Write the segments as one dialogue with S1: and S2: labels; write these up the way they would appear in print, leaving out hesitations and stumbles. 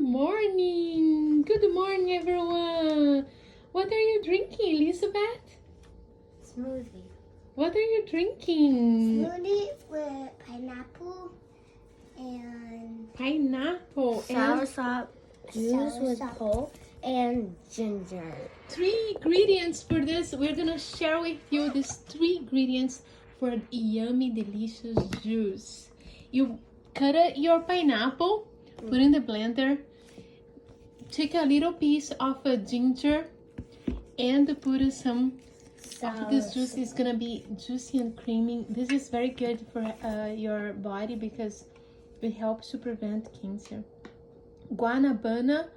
S1: morning. Good morning, everyone. What are you drinking, Elizabeth?
S2: Smoothie.
S1: What are you drinking?
S2: Smoothie with pineapple and
S1: Pineapple
S2: soursop juice with
S1: soursop.
S2: pulp and ginger.
S1: 3 ingredients for this. We're gonna share with you these 3 ingredients for yummy, delicious juice. You cut your pineapple, put in the blender, take a little piece of ginger, and put some of this juice. Is gonna be juicy and creamy. This is very good for your body because it helps to prevent cancer. Guanabana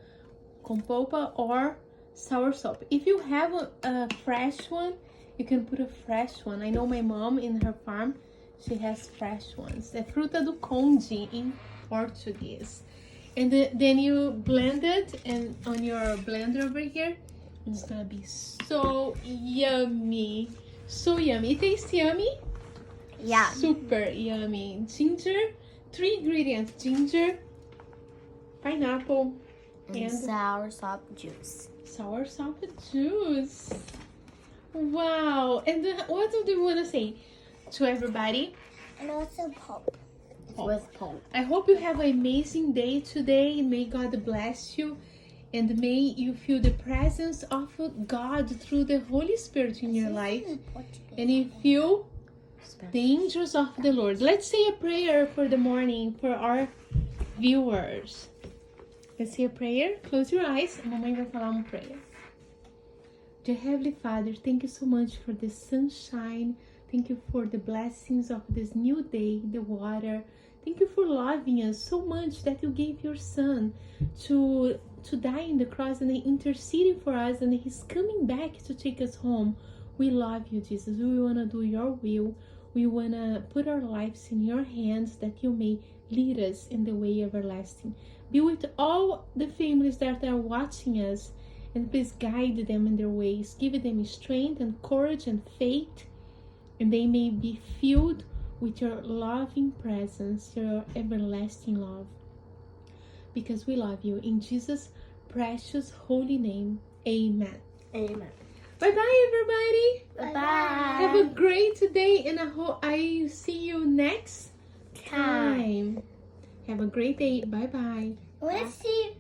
S1: com polpa or soursop. If you have a fresh one, you can put a fresh one. I know my mom in her farm, she has fresh ones. É fruta do conde in Portuguese. And then you blend it and on your blender over here. It's gonna be so yummy. So yummy. It tastes yummy?
S2: Yeah.
S1: Super yummy. Ginger, 3 ingredients. Ginger, pineapple,
S2: And soursop juice.
S1: soursop juice. Wow. And what do you want to say to everybody?
S2: And also pulp. With pulp.
S1: I hope you have an amazing day today. May God bless you. And may you feel the presence of God through the Holy Spirit in your life. And you feel the angels of the Lord. Let's say a prayer for the morning for our viewers. Let's say a prayer. Close your eyes. A mamãe vai falar uma prayer. Dear Heavenly Father, thank you so much for the sunshine. Thank you for the blessings of this new day, the water. Thank you for loving us so much that you gave your son to die in the cross and interceding for us, and he's coming back to take us home. We love you, Jesus. We want to do your will. We want to put our lives in your hands that you may lead us in the way everlasting. Be with all the families that are watching us, and please guide them in their ways. Give them strength and courage and faith, and they may be filled with your loving presence, your everlasting love. Because we love you. In Jesus' precious holy name, amen.
S2: Amen.
S1: Bye-bye, everybody.
S2: Bye-bye.
S1: Have a great day, and I hope I see you next time. Have a great day. Bye-bye.
S2: I want to see